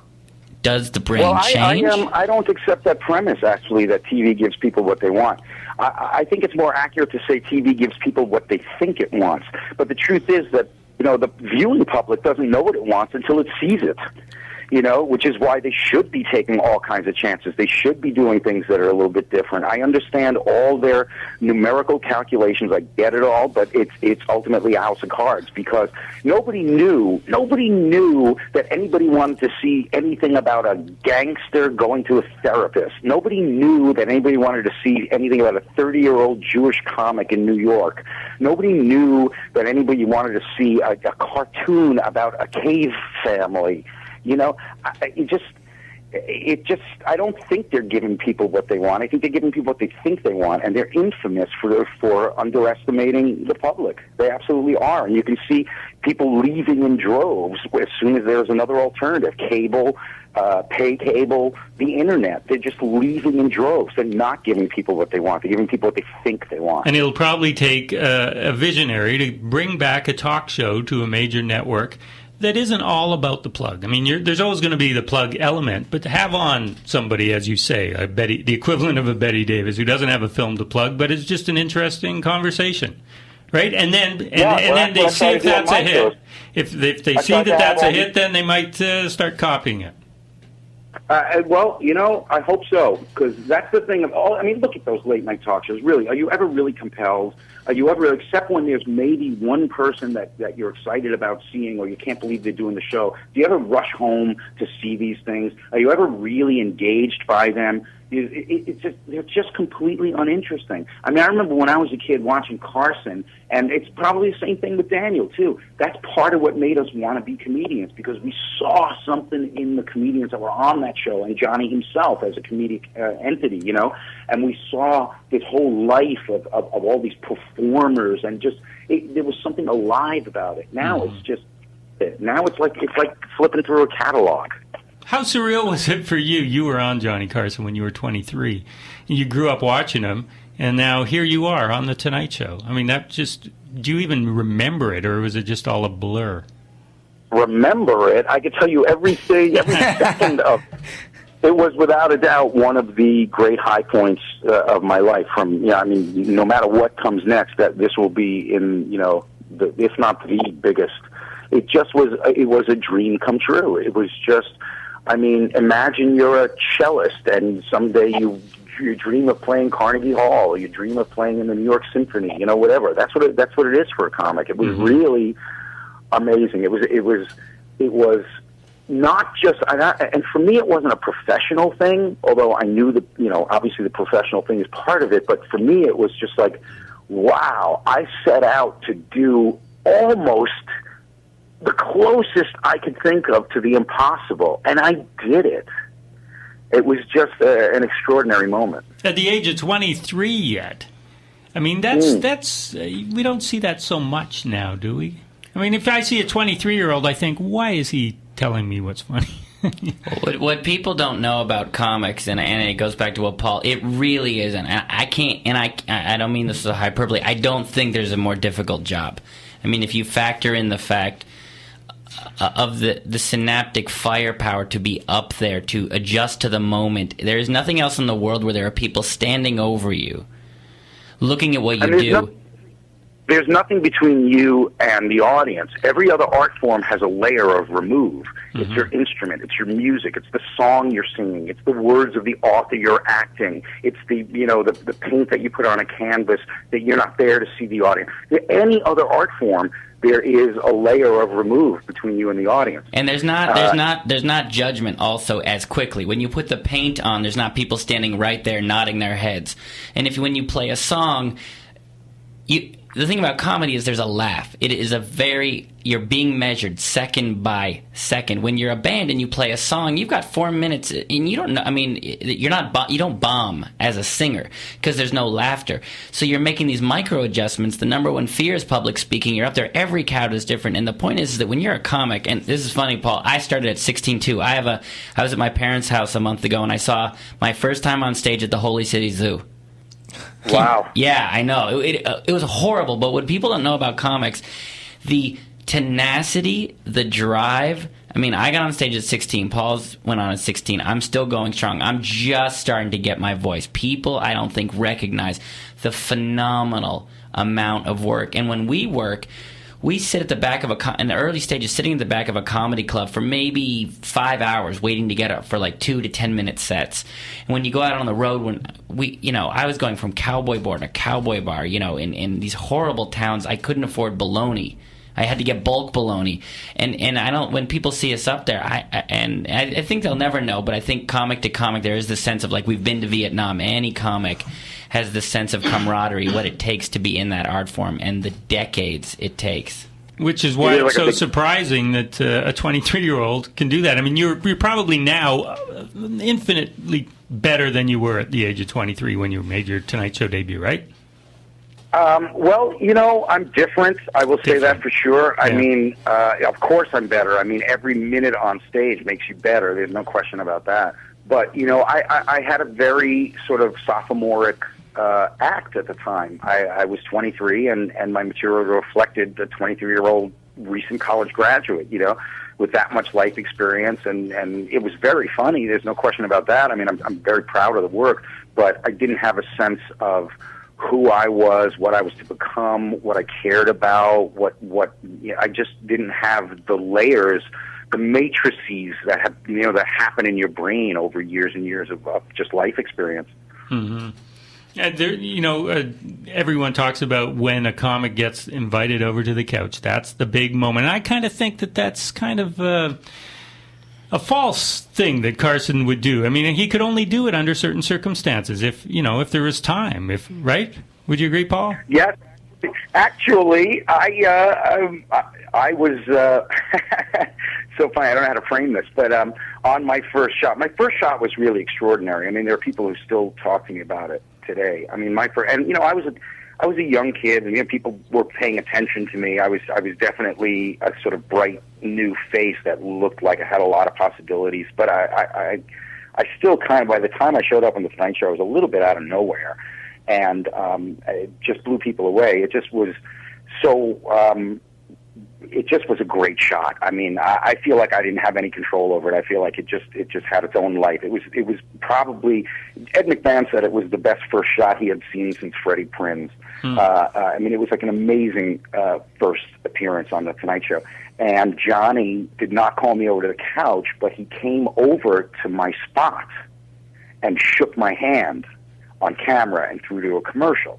does the brain change? I don't accept that premise, actually, that TV gives people what they want. I think it's more accurate to say TV gives people what they think it wants. But the truth is that, the viewing public doesn't know what it wants until it sees it. Which is why they should be taking all kinds of chances. They should be doing things that are a little bit different. I understand all their numerical calculations. I get it all, but it's ultimately a house of cards, because nobody knew that anybody wanted to see anything about a gangster going to a therapist. Nobody knew that anybody wanted to see anything about a 30-year-old Jewish comic in New York. Nobody knew that anybody wanted to see a cartoon about a cave family. I don't think they're giving people what they want. I think they're giving people what they think they want, and they're infamous for underestimating the public. They absolutely are, and you can see people leaving in droves as soon as there's another alternative: cable, pay cable, the internet. They're just leaving in droves. They're not giving people what they want. They're giving people what they think they want. And it'll probably take a visionary to bring back a talk show to a major network that isn't all about the plug. I mean, there's always going to be the plug element, but to have on somebody, as you say, the equivalent of a Betty Davis, who doesn't have a film to plug, but it's just an interesting conversation, right? And then they see if that's a hit. If they see that that's a hit, then they might start copying it. I hope so, because that's the thing of all. I mean, look at those late night talk shows. Really, are you ever really compelled? Are you ever, except when there's maybe one person that you're excited about seeing, or you can't believe they're doing the show? Do you ever rush home to see these things? Are you ever really engaged by them? They're just completely uninteresting. I mean, I remember when I was a kid watching Carson, and it's probably the same thing with Daniel, too. That's part of what made us want to be comedians, because we saw something in the comedians that were on that show, and Johnny himself as a comedic entity, and we saw this whole life of all these performers, and there was something alive about it. Now it's like flipping through a catalog. How surreal was it for you? You were on Johnny Carson when you were 23. You grew up watching him, and now here you are on The Tonight Show. I mean, do you even remember it, or was it just all a blur? Remember it? I could tell you everything, every second of it. It was without a doubt one of the great high points of my life. No matter what comes next, that this will be in, if not the biggest. It was a dream come true. It was just, imagine you're a cellist, and someday you dream of playing Carnegie Hall, or you dream of playing in the New York Symphony, whatever. That's what it is for a comic. It was really amazing. It was not just, and for me, it wasn't a professional thing, although I knew that, obviously the professional thing is part of it, but for me, it was just like, wow, I set out to do almost the closest I could think of to the impossible, and I did it. It was just an extraordinary moment. At the age of 23 yet. I mean, that's we don't see that so much now, do we? I mean, if I see a 23-year-old, I think, why is he telling me what's funny? What people don't know about comics, and it goes back to what Paul, it really isn't. I can't, and I don't mean this as a hyperbole, I don't think there's a more difficult job. I mean, if you factor in the fact of the synaptic firepower to be up there, to adjust to the moment. There is nothing else in the world where there are people standing over you, looking at what you do. There's nothing between you and the audience. Every other art form has a layer of remove. Mm-hmm. It's your instrument. It's your music. It's the song you're singing. It's the words of the author you're acting. It's the paint that you put on a canvas that you're not there to see the audience. Any other art form, there is a layer of remove between you and the audience. And there's not judgment also as quickly. When you put the paint on, there's not people standing right there nodding their heads. And when you play a song, the thing about comedy is there's a laugh. It is you're being measured second by second. When you're a band and you play a song, you've got 4 minutes, and you don't know. I mean, you don't bomb as a singer because there's no laughter. So you're making these micro adjustments. The number one fear is public speaking. You're up there. Every crowd is different. And the point is that when you're a comic, and this is funny, Paul. I started at 16 too. I was at my parents' house a month ago, and I saw my first time on stage at the Holy City Zoo. Wow. Yeah, I know. It was horrible, but what people don't know about comics, the tenacity, the drive. I mean, I got on stage at 16. Paul's went on at 16. I'm still going strong. I'm just starting to get my voice. People, I don't think, recognize the phenomenal amount of work. And when we work, we sit at the back of in the early stages, sitting at the back of a comedy club for maybe 5 hours, waiting to get up for like 2 to 10 minute sets. And when you go out on the road, I was going from cowboy bar to cowboy bar, in these horrible towns. I couldn't afford bologna. I had to get bulk bologna, and I don't. When people see us up there, I think they'll never know. But I think comic to comic, there is this sense of like we've been to Vietnam. Any comic has this sense of camaraderie, what it takes to be in that art form, and the decades it takes. Which is why it's so surprising that a 23-year-old can do that. I mean, you're probably now infinitely better than you were at the age of 23 when you made your Tonight Show debut, right? Well, I'm different. I will say that for sure. Yeah. I mean, of course I'm better. I mean, every minute on stage makes you better. There's no question about that. But, I had a very sort of sophomoric act at the time. I was 23, and my material reflected the 23-year-old recent college graduate, with that much life experience, and it was very funny. There's no question about that. I mean, I'm very proud of the work, but I didn't have a sense of who I was, what I was to become, what I cared about, I just didn't have the layers, the matrices that have, that happen in your brain over years and years of just life experience. Mm-hmm. Everyone talks about when a comic gets invited over to the couch. That's the big moment. And I kind of think that that's kind of a false thing that Carson would do. I mean, he could only do it under certain circumstances. If there was time. Right? Would you agree, Paul? Yes. Actually, I was so funny. I don't know how to frame this, but on my first shot was really extraordinary. I mean, there are people who still talk to me about it today. I mean, I was a young kid, and people were paying attention to me. I was definitely a sort of bright new face that looked like I had a lot of possibilities. But I still kind of, by the time I showed up on the Tonight Show, I was a little bit out of nowhere, and it just blew people away. It just was so. It just was a great shot. I mean, I feel like I didn't have any control over it. I feel like it just had its own life. It was probably, Ed McMahon said it was the best first shot he had seen since Freddie Prinze. I mean, it was like an amazing first appearance on the Tonight Show. And Johnny did not call me over to the couch, but he came over to my spot and shook my hand on camera and threw to a commercial.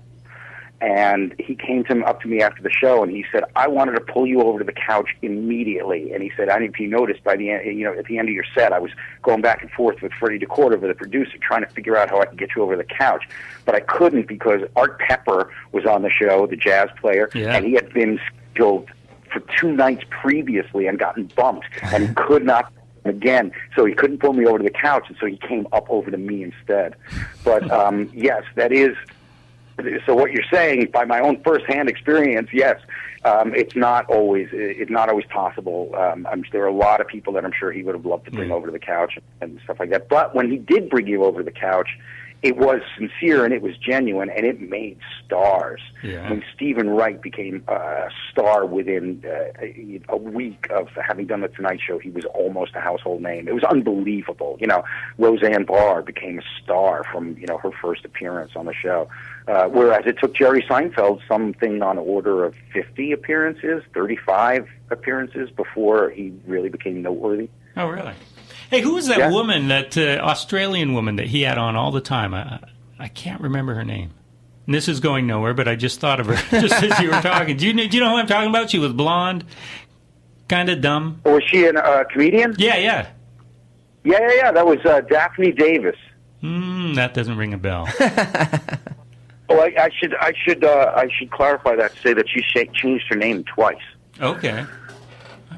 And he came up to me after the show, and he said, "I wanted to pull you over to the couch immediately." And he said, "I don't know if you noticed, by the end, at the end of your set, I was going back and forth with Freddie DeCordova, the producer, trying to figure out how I could get you over the couch, but I couldn't because Art Pepper was on the show, the jazz player, and he had been scheduled for 2 nights previously and gotten bumped, and he could not." Again, so he couldn't pull me over to the couch, and so he came up over to me instead. But yes, that is. So what you're saying, by my own first-hand experience, yes, it's not always possible. There are a lot of people that I'm sure he would have loved to bring over to the couch and stuff like that. But when he did bring you over to the couch, it was sincere and it was genuine, and it made stars. Yeah. When Stephen Wright became a star within a week of having done the Tonight Show, he was almost a household name. It was unbelievable. Roseanne Barr became a star from her first appearance on the show, whereas it took Jerry Seinfeld something on the order of 50 appearances, 35 appearances before he really became noteworthy. Oh, really? Hey, who was that woman, that Australian woman that he had on all the time? I can't remember her name. And this is going nowhere, but I just thought of her just as you were talking. Do you know who I'm talking about? She was blonde, kind of dumb. Oh, was she a comedian? Yeah. Yeah. That was Daphne Davis. That doesn't ring a bell. Well, I should clarify that. Say that she changed her name twice. Okay.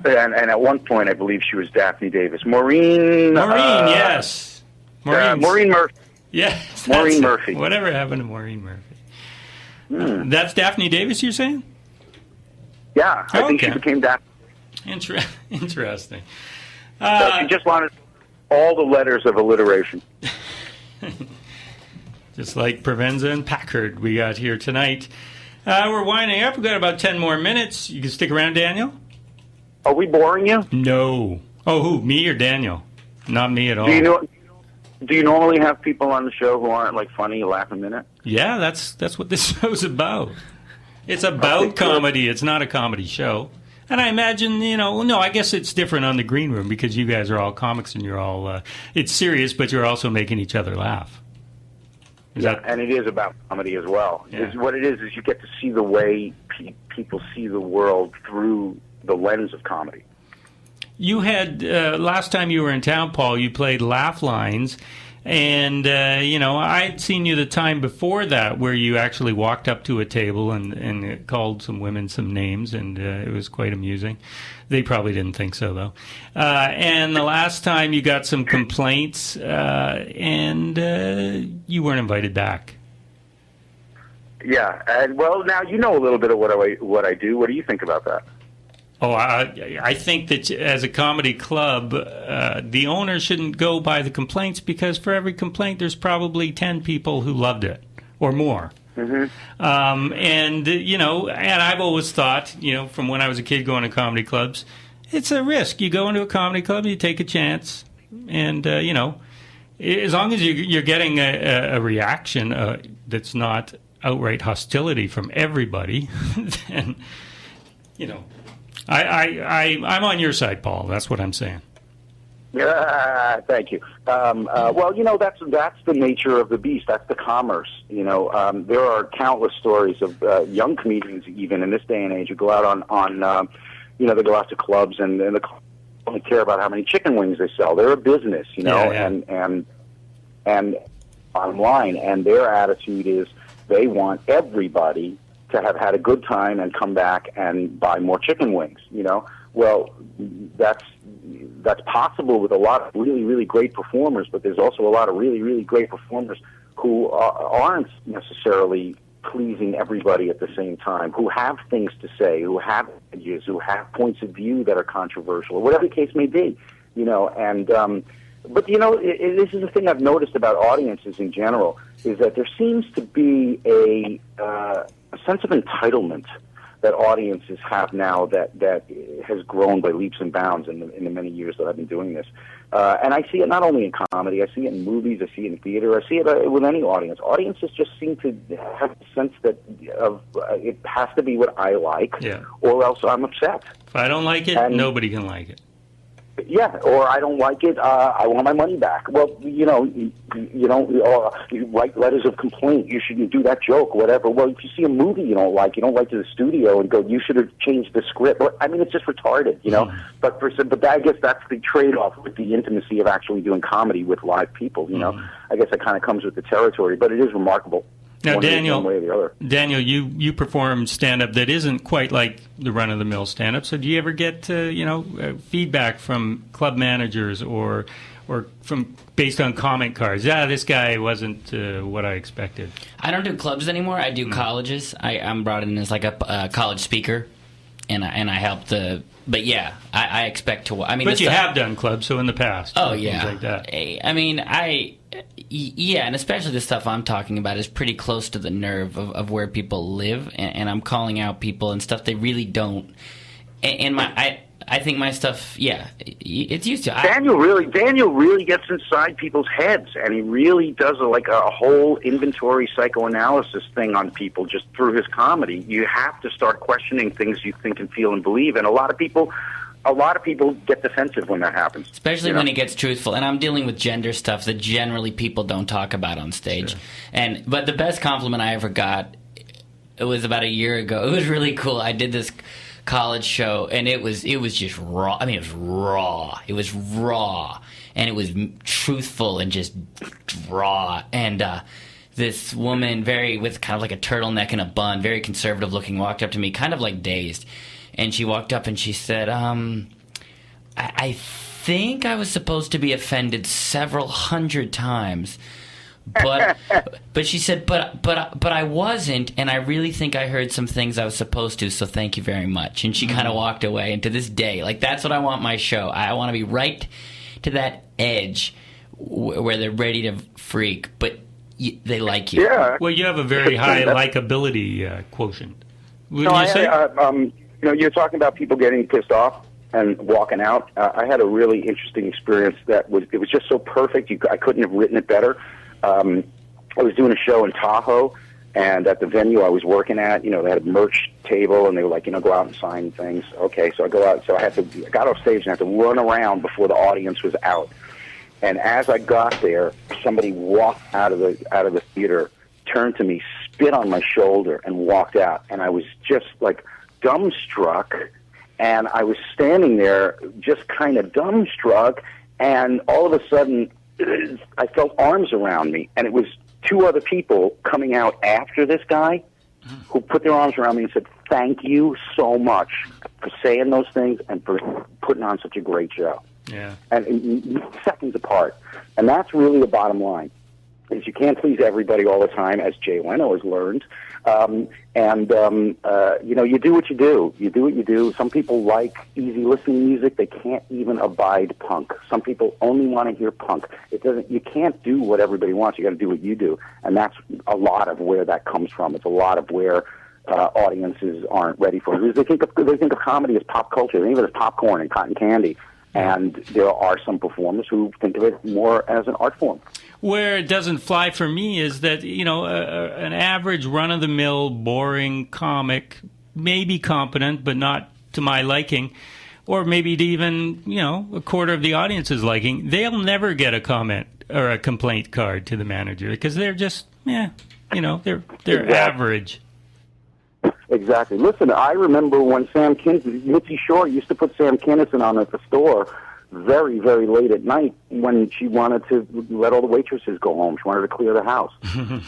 And at one point, I believe she was Daphne Davis. Maureen. Yes. Maureen Murphy. Yes. Maureen Murphy. Whatever happened to Maureen Murphy? That's Daphne Davis, you're saying? Yeah, I think she became Daphne. Interesting. She just wanted all the letters of alliteration. Just like Provenza and Packard we got here tonight. We're winding up. We've got about 10 more minutes. You can stick around, Daniel? Are we boring you? No. Oh, who? Me or Daniel? Not me at all. Do you normally have people on the show who aren't like funny, you laugh a minute? Yeah, that's what this show's about. It's about comedy. It's not a comedy show. And I imagine, I guess it's different on the green room because you guys are all comics and you're all, it's serious, but you're also making each other laugh. And it is about comedy as well. Yeah. What it is you get to see the way people see the world through the lens of comedy. You had, last time you were in town, Paul, you played Laugh Lines. And, I'd seen you the time before that where you actually walked up to a table and called some women some names, and it was quite amusing. They probably didn't think so, though. And the last time you got some complaints, and you weren't invited back. Yeah, and well, now you know a little bit of what I do. What do you think about that? Oh, I think that as a comedy club, the owner shouldn't go by the complaints because for every complaint, there's probably 10 people who loved it or more. Mm-hmm. And I've always thought, from when I was a kid going to comedy clubs, it's a risk. You go into a comedy club, you take a chance, and, as long as you're getting a reaction that's not outright hostility from everybody, then, I'm on your side, Paul. That's what I'm saying. Thank you. Well, that's the nature of the beast. That's the commerce. There are countless stories of young comedians, even in this day and age, who go out on they go out to clubs and they only care about how many chicken wings they sell. They're a business, and bottom line, and their attitude is they want everybody to have had a good time and come back and buy more chicken wings, Well, that's possible with a lot of really, really great performers, but there's also a lot of really, really great performers who aren't necessarily pleasing everybody at the same time, who have things to say, who have ideas, who have points of view that are controversial, or whatever the case may be, But, this is the thing I've noticed about audiences in general, is that there seems to be a sense of entitlement that audiences have now that has grown by leaps and bounds in the many years that I've been doing this. And I see it not only in comedy, I see it in movies, I see it in theater, I see it with any audience. Audiences just seem to have a sense that it has to be what I like, or else I'm upset. If I don't like it, nobody can like it. Yeah, or I don't like it. I want my money back. Well, you write letters of complaint. You shouldn't do that joke, whatever. Well, if you see a movie you don't like to the studio and go, you should have changed the script. I mean, it's just retarded, But I guess that's the trade-off with the intimacy of actually doing comedy with live people. I guess it kind of comes with the territory. But it is remarkable. Now, Daniel, you perform stand-up that isn't quite like the run-of-the-mill stand-up. So do you ever get, feedback from club managers or from based on comment cards? This guy wasn't what I expected. I don't do clubs anymore. I do colleges. I'm brought in as like a college speaker, and I help the. But yeah, I expect to. I mean, but you have done clubs, so in the past. Oh yeah, things like that. I mean, yeah, and especially the stuff I'm talking about is pretty close to the nerve of where people live, and I'm calling out people and stuff they really don't. And I think my stuff, it's used to. Daniel really gets inside people's heads, and he really does a whole inventory psychoanalysis thing on people just through his comedy. You have to start questioning things you think and feel and believe, and a lot of people get defensive when that happens. Especially when it gets truthful. And I'm dealing with gender stuff that generally people don't talk about on stage. Sure. But the best compliment I ever got, it was about a year ago. It was really cool. I did this college show, and it was just raw. I mean, it was raw. It was raw, and it was truthful and just raw. And this woman, with kind of like a turtleneck and a bun, very conservative looking, walked up to me, kind of like dazed. And she walked up and she said, I think I was supposed to be offended several hundred times. But she said, but I wasn't, and I really think I heard some things I was supposed to, so thank you very much. And she kind of walked away. And to this day, like, that's what I want my show. I want to be right to that edge where they're ready to freak, but they like you. Yeah. Well, you have a very high likability quotient. Wouldn't you say? You're talking about people getting pissed off and walking out. I had a really interesting experience it was just so perfect. I couldn't have written it better. I was doing a show in Tahoe, and at the venue I was working at, they had a merch table, and they were like, go out and sign things. Okay, so I go out. So I got off stage and I had to run around before the audience was out. And as I got there, somebody walked out of the theater, turned to me, spit on my shoulder, and walked out. And I was just like dumbstruck, and I was standing there just kind of dumbstruck, and all of a sudden I felt arms around me, and it was two other people coming out after this guy who put their arms around me and said, thank you so much for saying those things and for putting on such a great show. Yeah. And in seconds apart. And that's really the bottom line, is you can't please everybody all the time, as Jay Leno has learned. You do what you do. You do what you do. Some people like easy listening music. They can't even abide punk. Some people only want to hear punk. You can't do what everybody wants. You got to do what you do. And that's a lot of where that comes from. It's a lot of where audiences aren't ready for it. They think of comedy as pop culture. They think of it as popcorn and cotton candy. And there are some performers who think of it more as an art form. Where it doesn't fly for me is that, an average run-of-the-mill, boring comic may be competent, but not to my liking, or maybe to even, a quarter of the audience's liking. They'll never get a comment or a complaint card to the manager because they're just, they're Exactly. average. Exactly. Listen, I remember when Mitzi Shore used to put Sam Kinison on at the store very, very late at night when she wanted to let all the waitresses go home. She wanted to clear the house.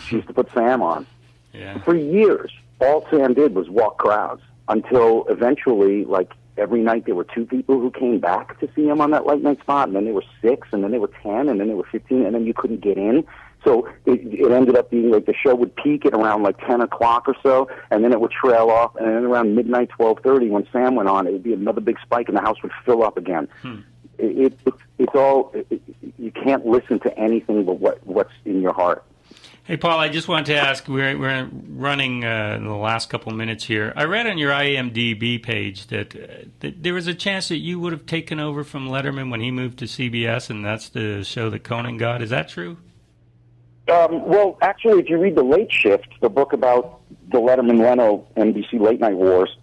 She used to put Sam on. Yeah. For years, all Sam did was walk crowds until eventually, like, every night there were 2 people who came back to see him on that late night spot, and then there were 6, and then there were 10, and then there were 15, and then you couldn't get in. So it ended up being like the show would peak at around like 10 o'clock or so, and then it would trail off, and then around midnight, 12:30, when Sam went on, it would be another big spike, and the house would fill up again. It's all, you can't listen to anything but what's in your heart. Hey, Paul, I just wanted to ask, we're running in the last couple minutes here. I read on your IMDb page that there was a chance that you would have taken over from Letterman when he moved to CBS, and that's the show that Conan got. Is that true? Well, actually, if you read The Late Shift, the book about the Letterman-Leno NBC late night wars,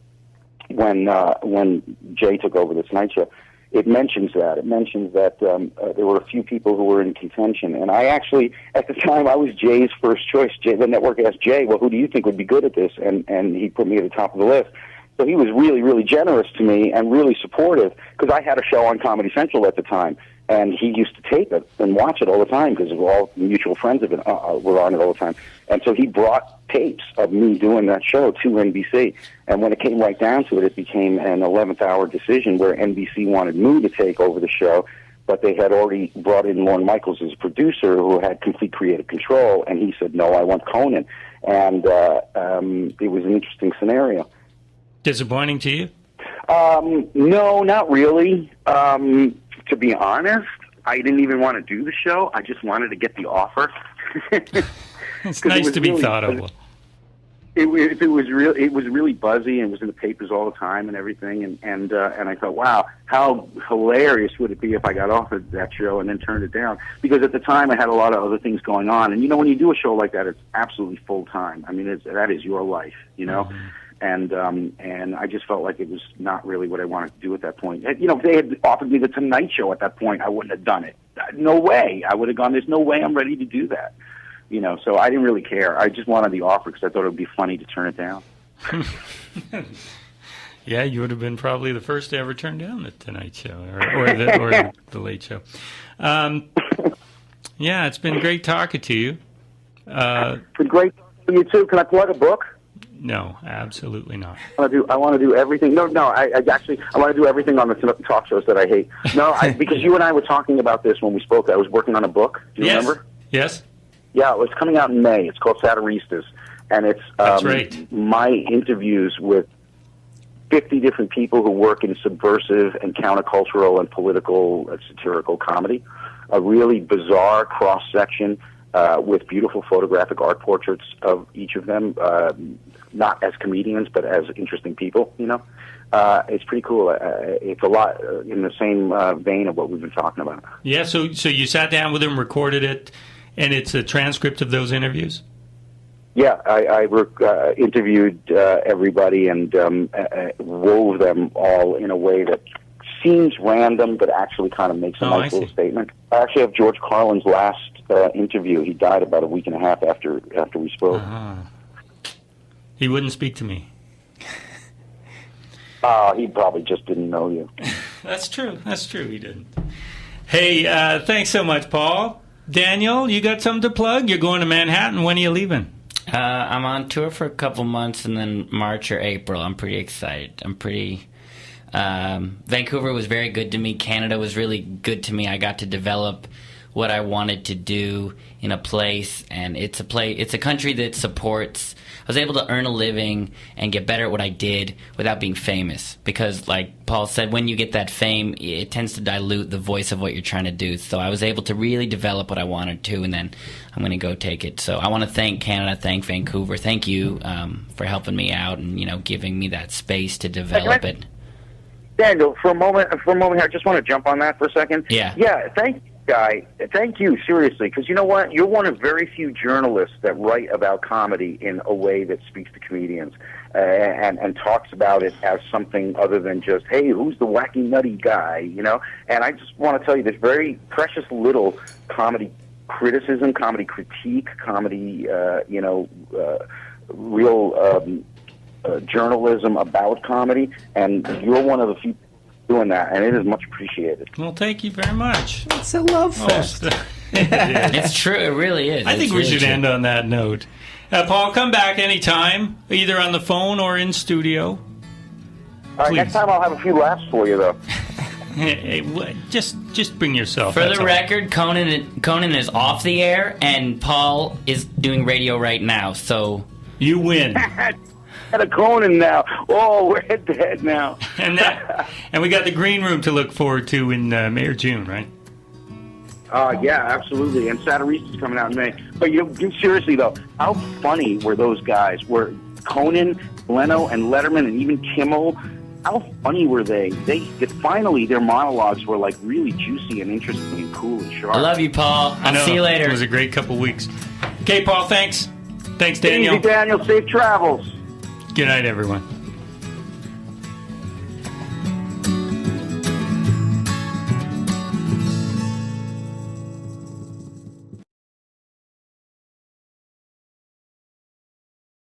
when Jay took over the Tonight Show, it mentions that. It mentions that there were a few people who were in contention. And I actually, at the time, I was Jay's first choice. The network asked Jay, well, who do you think would be good at this? And he put me at the top of the list. So he was really, really generous to me and really supportive, because I had a show on Comedy Central at the time. And he used to tape it and watch it all the time because we're all mutual friends of it. We're on it all the time. And so he brought tapes of me doing that show to NBC. And when it came right down to it, it became an 11th hour decision where NBC wanted me to take over the show, but they had already brought in Lorne Michaels as a producer who had complete creative control. And he said, no, I want Conan. And it was an interesting scenario. Disappointing to you? No, not really. To be honest, I didn't even want to do the show. I just wanted to get the offer. It's nice to be thought of. It was really buzzy and it was in the papers all the time and everything. And I thought, wow, how hilarious would it be if I got offered that show and then turned it down? Because at the time I had a lot of other things going on. And when you do a show like that, it's absolutely full time. I mean, that is your life, Mm-hmm. And I just felt like it was not really what I wanted to do at that point. If they had offered me the Tonight Show at that point, I wouldn't have done it. No way. I would have gone, there's no way I'm ready to do that. So I didn't really care. I just wanted the offer because I thought it would be funny to turn it down. Yeah, you would have been probably the first to ever turn down the Tonight Show or the Late Show. Yeah, it's been great talking to you. It's great talking to you too. Can I plug a book? No, absolutely not. I want to do everything. I want to do everything on the talk shows that I hate. No, because you and I were talking about this when we spoke. I was working on a book. Do you remember? Yes. Yeah, it's coming out in May. It's called Satiristas, and it's That's right. my interviews with 50 different people who work in subversive and countercultural and political satirical comedy. A really bizarre cross-section with beautiful photographic art portraits of each of them, not as comedians, but as interesting people, It's pretty cool. It's a lot in the same vein of what we've been talking about. Yeah, so you sat down with him, recorded it, and it's a transcript of those interviews? Yeah, I interviewed everybody and wove them all in a way that seems random, but actually kind of makes a nice little statement. I actually have George Carlin's last interview. He died about a week and a half after we spoke. He wouldn't speak to me. He probably just didn't know you. That's true. He didn't. Hey, thanks so much, Paul. Daniel, you got something to plug? You're going to Manhattan. When are you leaving? I'm on tour for a couple months, and then March or April. I'm pretty excited. Vancouver was very good to me. Canada was really good to me. I got to develop what I wanted to do in a place, and it's a country that supports. I was able to earn a living and get better at what I did without being famous, because like Paul said, when you get that fame, it tends to dilute the voice of what you're trying to do. So I was able to really develop what I wanted to, and then I'm going to go take it. So I want to thank Canada, thank Vancouver, thank you for helping me out and giving me that space to develop it. Daniel, for a moment here, I just want to jump on that for a second. Yeah. Thank you, guy. Thank you, seriously, because you know what? You're one of very few journalists that write about comedy in a way that speaks to comedians and talks about it as something other than just, hey, who's the wacky, nutty guy, And I just want to tell you, there's very precious little comedy criticism, comedy critique, comedy, real journalism about comedy, and you're one of the few doing that, and it is much appreciated. Well, thank you very much. It's a love fest. It's true. It really is. I think we should end on that note. Paul, come back anytime, either on the phone or in studio. All right, next time I'll have a few laughs for you, though. Hey, just bring yourself. For the record, Conan is off the air, and Paul is doing radio right now, so... You win. At a Conan now. Oh, we're head to head now. And we got the green room to look forward to in May or June, right? Yeah, absolutely. And Satiristas is coming out in May. But seriously though, how funny were those guys? Were Conan, Leno, and Letterman, and even Kimmel? How funny were they? Finally, their monologues were like really juicy and interesting and cool and sharp. I love you, Paul. I'll see you later. It was a great couple weeks. Okay, Paul. Thanks. Thanks, Daniel. Easy, Daniel. Safe travels. Good night, everyone.